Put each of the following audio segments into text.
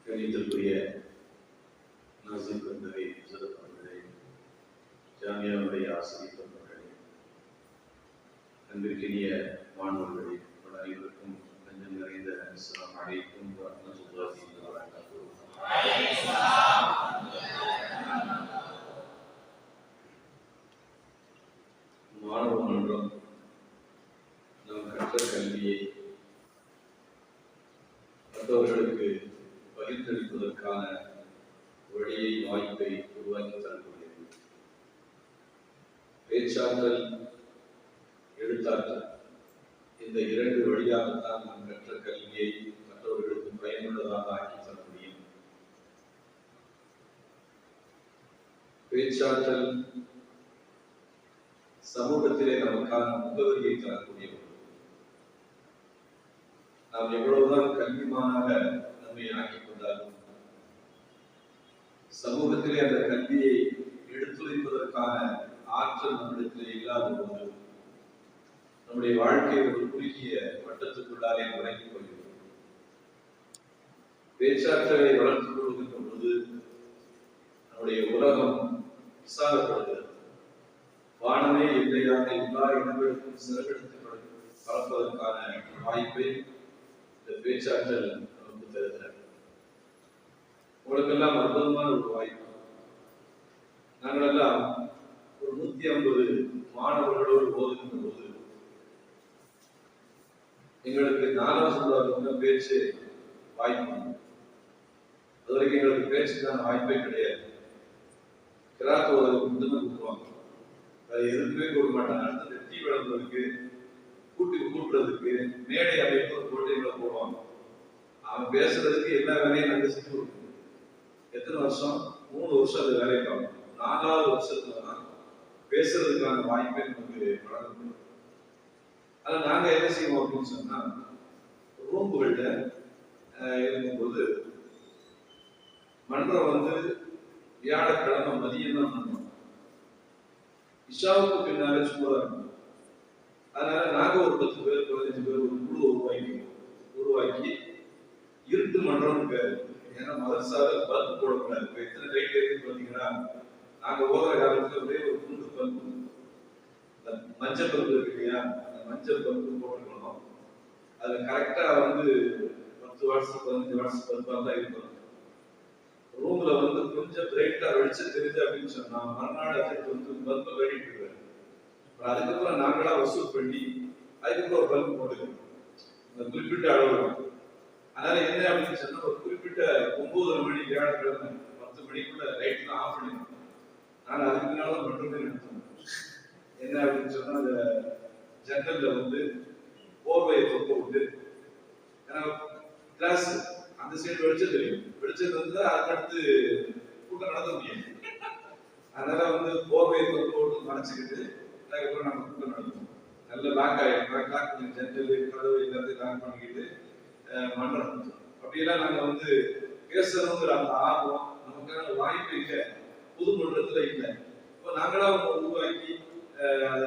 கணிதத்துக்குரிய நாசிக் வந்தரை சிறப்பாளர்களே, ஜாமியாவுடைய ஆசிரியர் பெருமக்களே, அன்பிற்கினிய மாணவர்களே, உங்கள் அனைவருக்கும் நெஞ்சம் நிறைந்த அஸ்ஸலாமு அலைக்கும் வரஹ்மத்துல்லாஹி வபரகாத்துஹு. மாணவ மன்றம் நாம் கற்ற கல்வியை மற்றவர்களுக்கு பகிர்ந்தளிப்பதற்கான வழியை, வாய்ப்பை உருவாக்கி தரக்கூடியது. பேச்சாற்றல், எழுத்தாற்றல், இந்த இரண்டு வழியாகத்தான் நாம் கற்ற கல்வியை மற்றவர்களுக்கு பயனுள்ளதாக ஆக்கி தர முடியும். பேச்சாற்றல் சமூகத்திலே நமக்கான முகவரியை தரக்கூடியது. நாம் எவ்வளவுதான் கல்விமானாக நம்மை ஆக்கிக் கொண்டாலும் சமூகத்திலே அந்த கல்வியை எடுத்துரைப்பதற்கான ஆற்றல் நம்மிடத்திலே இல்லாத போது நம்முடைய வாழ்க்கை ஒரு குறுகிய வட்டத்துக்குள்ளாலே முடங்கி போகிறது. பேச்சாற்றலை வளர்த்துக் கொள்கின்ற பொழுது நம்முடைய உலகம் விசாலப்படுகிறது. வானமே இல்லையாக எல்லா இடங்களுக்கும் சிறகெடுத்து பறப்பதற்கான வாய்ப்பை இந்த பேச்சாற்றல் நமக்கு தருகிறது. உங்களுக்கெல்லாம் அற்புதமான ஒரு வாய்ப்பு. நாங்கள் எல்லாம் ஒரு 150 மாணவர்களோடு ஓதுகின்ற போது எங்களுக்கு 4வது சொல்வாங்க பேச்சு வாய்ப்பு. அது வரைக்கும் எங்களுக்கு பேச்சுக்கான வாய்ப்பே கிடையாது. கிராத் ஓதுறதுக்கு மட்டும்தான் கொடுக்குவாங்க. அது எதுக்குமே கொடுக்க மாட்டாங்க. அடுத்தது டீ விளம்புறதுக்கு, கூட்டுறதுக்கு, மேடை அமைப்பு போட்டிகளை போடுவாங்க. அவன் பேசுறதுக்கு எல்லா வேலையும் நாங்கள் செஞ்சு கொடுக்கணும். எத்தனை வருஷம்? 3 வருஷம் அது வேலையை பார்க்கணும். 4வது வருஷத்துல தான் பேசுறதுக்கான வாய்ப்பை நமக்கு வழங்கப்படும். ஆனா நாங்க என்ன செய்வோம் அப்படின்னு சொன்னா, ரூம்புகள்ல இருக்கும்போது மன்றம் வியாழக்கிழமை மதியம் தான் மன்றம். இஷாவுக்கு பின்னாலே சும்மா இருக்கும். அதனால நாங்க ஒரு 10 பேர் 15 பேர் ஒரு குழு உருவாக்கி இருட்டு மன்றம் பேரு. ஏன்னா மதரசால பல்பு போடக்கூடாது. இப்போ எத்தனை லைட் இருக்குன்னு பார்த்தீங்கன்னா, நாங்க ஓதுற காலத்துல ஒரே ஒரு குண்டு பல்பு, மஞ்சள் பல்பு இருக்கு இல்லையா, அந்த மஞ்சள் பல்பு போட்டுக்கணும். அது கரெக்டா 10 வாட்ஸ் 15 வாட்ஸ் பல்பா தான் இருக்கும். ரூம்ல கொஞ்சம் பிரைட்டா வெளிச்சம் தெரியுது அப்படின்னு சொன்னா மறுநாள் பல்பை வேடிட்டு இருக்காரு. அதுக்கப்புறம் நாங்களா வசூல் பண்ணி அதுக்கப்புறம் ஒரு பல்பு போட்டுக்கணும் அந்த குறிப்பிட்ட அளவு. அதனால என்ன அப்படின்னு சொன்னா, ஒரு குறிப்பிட்ட 9 மணி வியாழக்கிழமை 10 மணிக்குள்ள லைட் தான் ஆஃப் பண்ணிக்கணும். நாங்கள் அதுக்கு முன்னால மட்டுமே நடத்தணும். என்ன அப்படின்னு சொன்னா, அந்த ஜன்னல்ல போர்வையை தொக்க விட்டு, ஏன்னா கிளாஸ் அந்த சைடு வெளிச்சம் தெரியும். வெளிச்சம் இருந்தா அதுக்கடுத்து கூட்டம் நடத்த முடியாது. அதனால போர்வையை தொக்க விட்டு மறைச்சிக்கிட்டு அதுக்கப்புறம் நம்ம கூட்டம் நடத்தணும். நல்ல லாக் ஆகிடும். லாக் பண்ணி ஜன்னல் கதவு எல்லாத்தையும் லாக் பண்ணிக்கிட்டு மன்றம். அப்படியெல்லாம் நாங்க பேசணுங்கிற அந்த ஆர்வம் நமக்கான வாய்ப்பு இல்லை, புது மன்றத்துல இல்லை. இப்போ நாங்களா உருவாக்கி அதை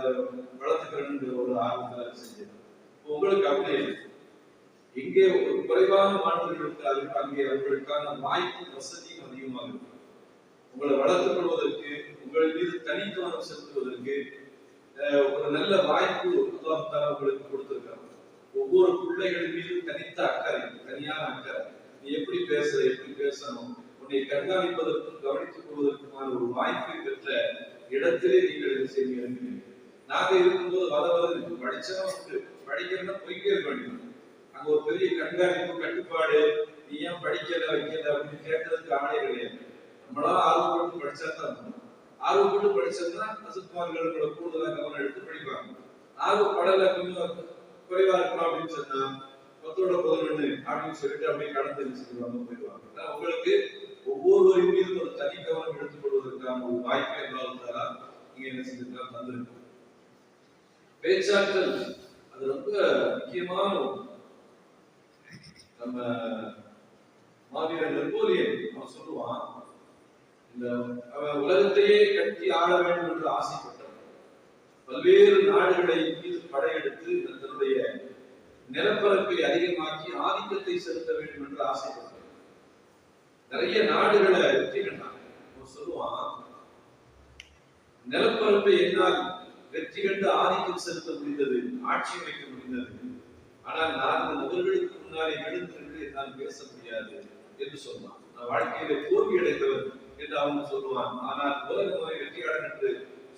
வளர்த்துக்கிறோம்ன்ற ஒரு ஆர்வத்தில் செஞ்சது. உங்களுக்கு அப்படி இல்லை. இங்கே ஒரு குறைவான மாணவர்களுக்கு அங்கே அவர்களுக்கான வாய்ப்பு வசதியும் அதிகமாக இருக்கும். உங்களை வளர்த்துக் கொள்வதற்கு, உங்கள் மீது தனிக்கவனம் செலுத்துவதற்கு ஒரு நல்ல வாய்ப்பு அல்லாஹ் உங்களுக்கு கொடுத்திருக்காங்க. ஒவ்வொரு பிள்ளைகள் மீது தனித்த அக்கறை, தனியான அக்கறை. நீ எப்படி பேசுற, எப்படி பேசணும், உன்னை கண்காணிப்பதற்கும் கவனித்துக் கொள்வதற்குமான ஒரு வாய்ப்பை பெற்ற இடத்திலே நீங்கள் என்ன செய்வீங்க. நாங்க இருக்கும்போது வளர்ந்து படிச்சவங்க படிக்கிறதா போய்கிட்டே இருக்க வேண்டியது. அங்க ஒரு பெரிய கண்காணிப்பு, கட்டுப்பாடு, நீ ஏன் படிக்கல வைக்கல அப்படின்னு கேட்டதுக்கு ஆளே கிடையாது. நம்மளா ஆர்வப்பட்டு படிச்சா தான். ஆர்வப்பட்டு படிச்சோம்னா அசுத்மார்களோட கூடுதலாக கவனம் எடுத்து படிப்பாங்க. ஆர்வப்படல கொஞ்சம் குறைவா இருக்கலாம் அப்படின்னு சொன்னா 10-11 அப்படின்னு சொல்லிட்டு அப்படியே கடந்து போயிடுவாங்க. உங்களுக்கு ஒவ்வொருவரின் மீதும் ஒரு தனி கவனம் எடுத்துக் கொள்வதற்கான ஒரு வாய்ப்பை இருந்தாலும் நீங்க என்ன செஞ்சிருக்கா தந்திருக்கும். பேச்சாற்றல் அது ரொம்ப முக்கியமான நம்ம மாவீரன் நெப்போலியன் அவன் சொல்லுவான், அவன் உலகத்தையே கட்டி ஆள வேண்டும் என்று ஆசைப்பட்டான். பல்வேறு நாடுகளை மீது படையெடுத்து தன்னுடைய அதிகமாக்கி ஆதிக்கத்தை செலுத்த வேண்டும் என்று ஆசைப்பட்டார். நிறைய நாடுகளை வெற்றி கண்டான். சொல்லுவான், நிலப்பரப்பை என்னால் வெற்றி கண்டு ஆதிக்கம் செலுத்த முடிந்தது, ஆட்சி அமைக்க முடிந்தது. ஆனால் நான் இந்த நபர்களுக்கு முன்னாலே எழுந்து என்னால் பேச முடியாது என்று சொன்னான். நான் வாழ்க்கையில தோல்வி அடைந்தவர் என்று அவன் சொல்லுவான். ஆனால் உலகம் வெற்றியாளர் என்று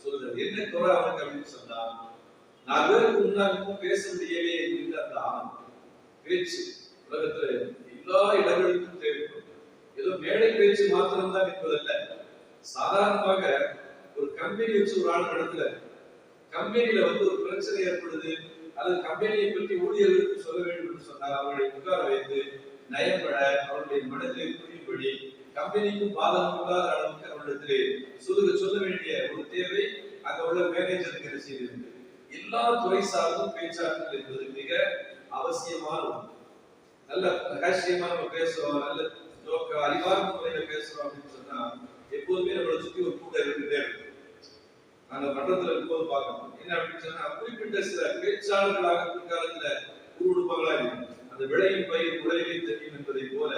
சொல்லுறது என்ன குறை அவனுக்கு அப்படின்னு சொன்னான், 4 பேருக்கு முன்னாலும் பேச முடியவே என்கின்ற அந்த ஆனந்தம். பேச்சு உலகத்துல எல்லா இடங்களுக்கும் தேவைப்படும். ஏதோ மேடை பேச்சு மாத்திரம்தான் என்பதல்ல. சாதாரணமாக ஒரு கம்பெனி வச்சு ஒரு ஆள் நடத்துல கம்பெனியில ஒரு பிரச்சனை ஏற்படுது, அல்லது கம்பெனியை பற்றி ஊழியர்களுக்கு சொல்ல வேண்டும் என்று சொன்னால் அவர்களை உட்கார வைத்து நயம்பட அவருடைய மனதிலே புரியும்படி கம்பெனிக்கும் பாதகம் இல்லாத அளவுக்கு அவரிடத்திலே சொல்ல வேண்டிய ஒரு தேவை அங்க உள்ள மேனேஜருக்கு என்ன செய்து. எல்லா துறை சார்ந்தும் பேச்சாற்றல் என்பது மிக அவசியமான ஒன்று. நல்ல ரகசியமா நம்ம பேசுறோம், நல்ல அறிவார்ந்த முறையில பேசுறோம் அப்படின்னு சொன்னா எப்போதுமே நம்மளை சுற்றி ஒரு கூட்டம் இருந்துட்டே இருக்கு. நாங்க மன்றத்துல இருக்கும்போது பார்க்கணும் என்ன அப்படின்னு சொன்னா, குறிப்பிட்ட சில பேச்சாளர்களாக பிற்காலத்துல உருவெடுப்பாங்களா இருக்கும். அந்த விளையும் பயிர் உலகை தெரியும் என்பதை போல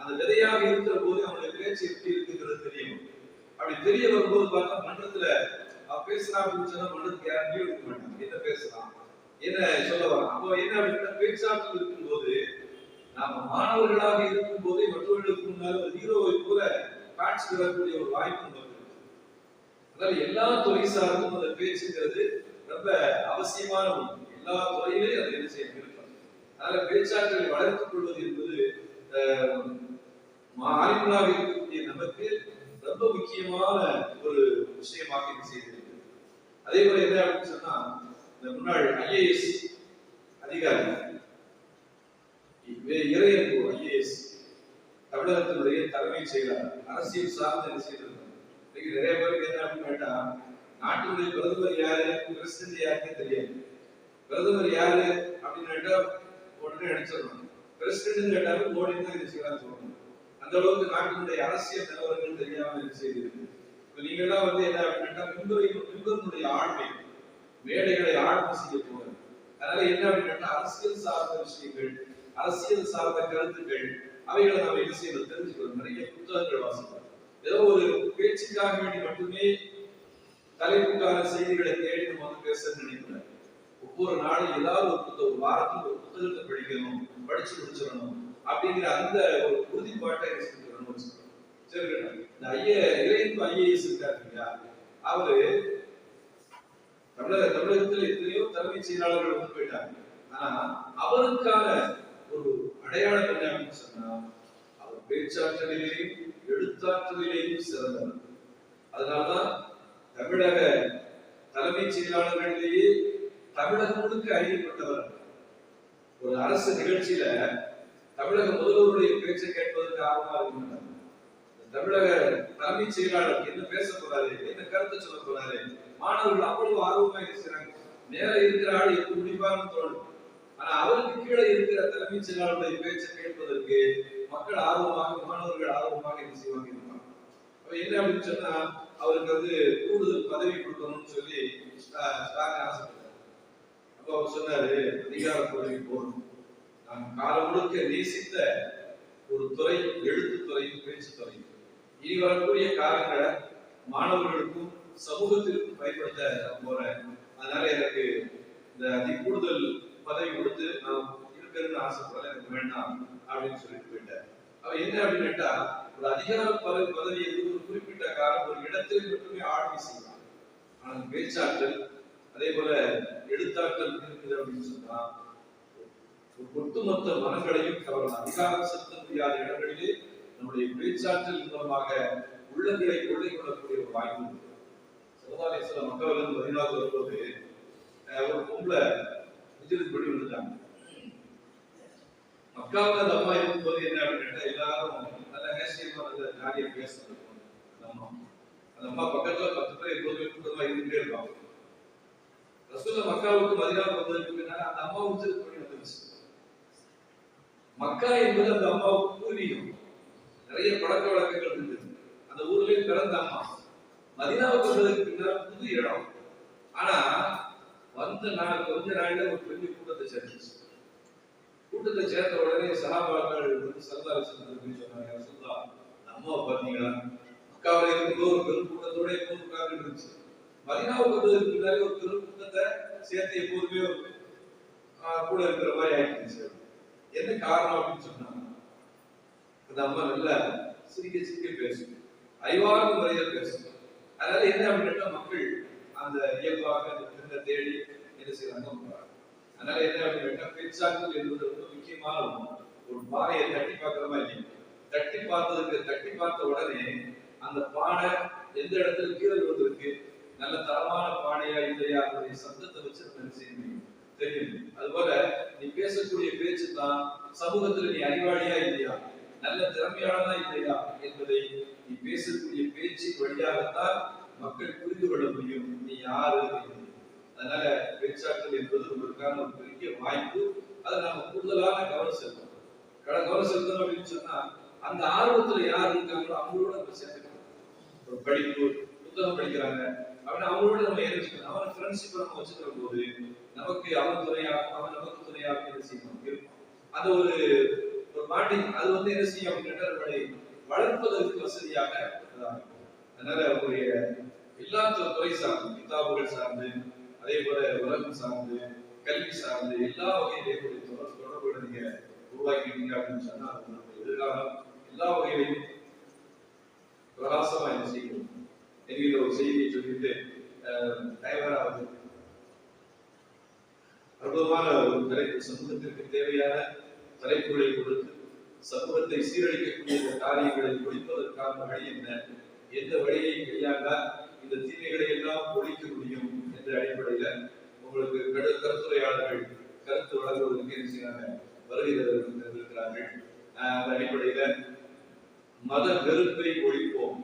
அந்த விதையாக இருக்கிற போது அவனுடைய பேச்சு எப்படி இருக்குங்கிறது தெரியும். அப்படி தெரிய வரும்போது பார்த்தா மன்றத்துல பேசலாம் அப்படின்னு சொன்னா மன்றத்துக்கு யாரும் லீவ் எடுக்க மாட்டாங்க. என்ன பேசலாம், என்ன சொல்ல வரலாம். அப்போ என்ன அப்படின்னா, பேச்சாற்றல் இருக்கும்போது நாம மாணவர்களாக இருக்கும் போதே மற்றவர்களுக்கு முன்னால் ஒரு ஹீரோவை போல காட்சி பெறக்கூடிய ஒரு வாய்ப்பு நமக்கு. அதனால எல்லா துறை சார்ந்தும் அந்த பேச்சுங்கிறது ரொம்ப அவசியமான ஒன்று. எல்லா துறையிலையும் அதை என்ன செய்ய இருக்கணும். அதனால பேச்சாற்றலை வளர்த்துக் கொள்வது என்பது அறிவுளாக இருக்கக்கூடிய நமக்கு ரொம்ப முக்கியமான ஒரு விஷயமாக இது செய்திருக்கு. அதே போல என்ன அப்படின்னு சொன்னா, இந்த முன்னாள் IAS அதிகாரி IAS தமிழகத்தினுடைய தலைமை செயலாளர் அரசியல் சார்ந்த என்ன செய்திருக்காங்க. நிறைய பேருக்கு என்ன அப்படின்னு கேட்டா, நாட்டினுடைய பிரதமர் யாரு, பிரசிடென்ட் யாருன்னு தெரியாது. பிரதமர் யாரு அப்படின்னு கேட்டா உடனே நினைச்சிடணும். பிரசிடென்ட் கேட்டாலும் மோடி தான் இது செய்யலாம் சொல்லணும். அந்த அளவுக்கு நாட்டினுடைய அரசியல் நிலவரங்கள் தெரியாம என்ன செய்திருக்கு. இப்ப நீங்க எல்லாம் என்ன அப்படின்னா, மின்பருடைய ஆண்மை மேடைகளை ஆழ்வு செய்ய போகிறது. அதனால என்ன அப்படின்னா, அரசியல் சார்ந்த விஷயங்கள், அரசியல் சார்ந்த கருத்துக்கள், அவைகளை நம்ம என்ன செய்யணும், தெரிஞ்சுக்கணும். நிறைய புத்தகங்கள் வாசிக்கலாம். ஏதோ ஒரு பேச்சுக்காக வேண்டி மட்டுமே தலைப்புக்கான செய்திகளை தேடி நம்ம பேச நினைக்கிறேன். ஒவ்வொரு நாளும் ஏதாவது ஒரு புத்தகம், வாரத்தில் ஒரு புத்தகத்தை படிக்கணும், படிச்சு முடிச்சிடணும் அப்படிங்கிற அந்த ஒரு உறுதிப்பாட்டை செஞ்சுக்கணும். சரி, இந்த IAS இருக்காரு இல்லையா, அவரு தமிழகத்தில் எத்தனையோ தலைமைச் செயலாளர்கள் வந்து போயிட்டாங்க. ஆனா அவருக்கான ஒரு அடையாளம் என்ன அப்படின்னு சொன்னா, அவர் பேச்சாற்றலிலேயும் எழுத்தாற்றலிலேயும் சிறந்தவர். அதனால்தான் தமிழக தலைமைச் செயலாளர்களிலேயே தமிழகம் முழுக்க அறியப்பட்டவர். ஒரு அரசு நிகழ்ச்சியில தமிழக முதல்வருடைய பேச்சை கேட்பதற்கு ஆர்வமா இருக்கின்றனர். தமிழக தலைமைச் செயலாளர் என்ன பேச போறாரு, என்ன கருத்தை சொல்ல போறாரு, மாணவர்கள் அவ்வளவு ஆர்வமா இருக்கிறாங்க. மேல இருக்கிற ஆள் எப்படி முடிப்பான்னு தோணும். ஆனா அவருக்கு கீழே இருக்கிற தலைமைச் செயலாளருடைய பேச்சை கேட்பதற்கு மக்கள் ஆர்வமாக, மாணவர்கள் ஆர்வமாக என்ன செய்வாங்க. என்ன அப்படின்னு சொன்னா, அவருக்கு கூடுதல் பதவி கொடுக்கணும்னு சொல்லி ஆசைப்பட்டார். அப்ப அவர் சொன்னாரு, அதிகார பதவி போகணும். நான் காலம் முழுக்க நேசித்த ஒரு துறை எழுத்துத்துறையும் பேச்சு துறையும். இனி வரக்கூடிய காலங்களை மாணவர்களுக்கும் சமூகத்திற்கும் பயன்படுத்த போறேன். அதனால எனக்கு இந்த கூடுதல் பதவி கொடுத்து நான் இருக்கிறதுன்னு ஆசைப்படல, எனக்கு வேண்டாம் அப்படின்னு சொல்லிட்டு போயிட்டார். அவ என்ன அப்படின்னு கேட்டா, ஒரு அதிகார பதவி ஒரு குறிப்பிட்ட காலம் ஒரு இடத்தில் மட்டுமே ஆட்சி செய்யலாம். ஆனால் பேச்சாற்றல் அதே போல எழுத்தாற்றல் இருக்குது அப்படின்னு சொன்னா ஒட்டுமொத்த மனங்களையும் கவரலாம். அதிகாரம் செலுத்த முடியாத இடங்களிலே நம்முடைய பேச்சாற்றல் மூலமாக உள்ளங்களை கொள்ளை கொள்ளக்கூடிய ஒரு வாய்ப்பு. சமுதாய சில மக்கள் 14 வரும்போது ஒரு பொம்பளை விஜயத்துக்கு படி வந்துட்டாங்க. மக்காவில் அந்த அம்மா இருக்கும்போது என்ன அப்படின்னு எல்லாரும் நல்ல ரகசியமா நல்ல ஜாலியா பேசுறது. அந்த அம்மா பக்கத்துல 10 பேர் எப்போதுமே கூட்டமா இருந்துட்டே இருப்பாங்க. ரசூலுல்லாஹ் மக்காவுக்கு மதீனாவுக்கு வந்ததுக்கு பின்னால அந்த அம்மா விஜயத்துக்கு படி வந்துருச்சு. மக்கா என்பது அந்த அம்மாவுக்கு பூர்வீகம். நிறைய பழக்க வழக்கங்கள் இருந்தது. அந்த ஊர்லயே பிறந்த அம்மா. மதீனாவுக்கு வந்ததுக்கு பின்னால் புது இடம். ஆனா வந்த நாள் கொஞ்ச நாள்ல ஒரு பெரிய கூட்டத்தை சேர்ந்துச்சு. கூட்டத்தை சேர்ந்த உடனே சஹாபாக்கள் வந்து சல்லல்லாஹு அலைஹி வஸல்லம் சொன்னாங்க, ரசூலுல்லாஹ் அம்மாவை பார்த்தீங்களா, மக்காவில் இருக்கும்போது ஒரு பெரும் கூட்டத்தோட எப்போது உட்கார்ந்து இருந்துச்சு, மதீனாவுக்கு வந்ததுக்கு பின்னாடி ஒரு பெரும் கூட்டத்தை சேர்த்து எப்போதுமே கூட இருக்கிற மாதிரி ஆயிடுச்சு. என்ன காரணம் அப்படின்னு சொன்னாங்க, அந்த அம்மா நல்லா சிரிக்க சிரிக்க பேசும், அறிவார்ந்த முறையில் பேசும். அதனால என்ன அப்படின்னா மக்கள் அந்த இயல்பாக அந்த பெண்ணை தேடி என்ன செய்யறாங்க. அதனால என்ன அப்படின்னா பேச்சாக்கள் என்பது ரொம்ப முக்கியமான ஒரு பானையை தட்டி பார்க்கிற மாதிரி, தட்டி பார்த்த உடனே அந்த பானை எந்த இடத்துல கீழே விழுந்திருக்கு, நல்ல தரமான பானையா இல்லையா அதனுடைய சத்தத்தை வச்சு நம்ம செய்ய முடியும், தெரியும். அதுபோல நீ பேசக்கூடிய பேச்சு தான் சமூகத்துல நீ அறிவாளியா இல்லையா, நல்ல திறமையானதா இல்லையா என்பதை நீ பேசக்கூடிய பேச்சின் வழியாகத்தான் மக்கள் புரிந்து கொள்ள முடியும் நீ யாரு. அதனால பேச்சாற்றல் என்பது உங்களுக்கான ஒரு பெரிய வாய்ப்பு. அதை நம்ம கூடுதலான கவனம் செலுத்தணும். அப்படின்னு சொன்னா அந்த ஆர்வத்துல யார் இருக்காங்களோ அவங்களோட நம்ம சேர்த்துக்கணும். ஒரு படிப்பு புத்தகம் படிக்கிறாங்க அப்படின்னா அவங்களோட நம்ம இணைச்சிக்கணும். அவன் ஃப்ரெண்ட்ஷிப் நம்ம வச்சுக்கிற போது நமக்கு அவன் துணையாக அவன் நமக்கு துணையாக என்ன செய்யணும், அந்த ஒரு பாண்டிங் அது வந்து என்ன செய்யும் அப்படின்னா நம்மளை வளர்ப்பதற்கு வசதியாக. அதனால அவருடைய எல்லா துறை சார்ந்து, கிதாபுகள் சார்ந்து, அதே போல உலகம் சார்ந்து, கல்வி சார்ந்து எல்லா வகையிலேயே தொடர்புகளை நீங்க உருவாக்கிட்டீங்க அப்படின்னு சொன்னா எதிர்காலம் எல்லா வகையிலையும் பிரகாசமா என்ன செய்யும் என்கிற ஒரு செய்தியை சொல்லிட்டு தயாராகுது. அற்புதமான ஒரு தலைப்பு, சமூகத்திற்கு தேவையான தலைப்புகளை கொடுத்து சமூகத்தை சீரழிக்கக்கூடிய காரியங்களை ஒழிப்பதற்கான வழி என்ன, எந்த வழியை கையாண்டால் இந்த தீமைகளை எல்லாம் ஒழிக்க முடியும் என்ற அடிப்படையில உங்களுக்கு கருத்துரையாளர்கள் கருத்து வழங்குவதற்கு என்ன செய்யறாங்க, வருகை இருக்கிறார்கள். அந்த அடிப்படையில மத வெறுப்பை ஒழிப்போம்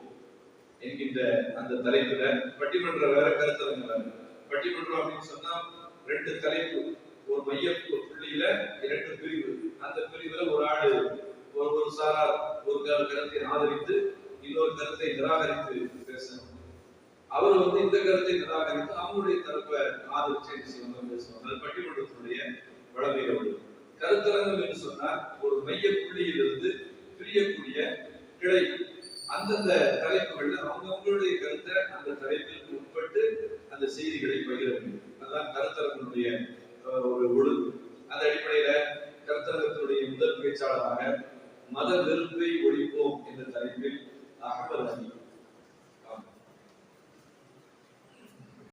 என்கின்ற அந்த தலைப்புல பட்டிமன்ற வேற கருத்தரங்க வேற. பட்டிமன்றம் அப்படின்னு சொன்னா 2 தலைப்பு, ஒரு மைய புள்ளியில 2 பிரிவு. அந்த பிரிவுல ஒரு ஆளு ஒரு சாரார் ஒரு கருத்தை ஆதரித்து இன்னொரு கருத்தை நிராகரித்து பேசணும். அவர் வந்து இந்த கருத்தை நிராகரித்து அவங்களுடைய தரப்பை ஆதரிச்சு பேசுவாங்க. அது பட்டிமன்றத்தினுடைய வளமையோடு. கருத்தரங்கம் என்று சொன்னால் ஒரு மைய புள்ளியிலிருந்து பிரியக்கூடிய கிளை, அந்தந்த தலைப்புகள்ல அவங்களுடைய கருத்தை அந்த தலைப்பிற்கு உட்பட்டு அந்த செய்திகளை பகிர வேண்டும். அதுதான் கருத்தரங்கனுடைய ஒரு ஒழுங்கு. அந்த அடிப்படையில கருத்தரங்கத்தினுடைய முதல் பேச்சாளராக மத வெறுப்பை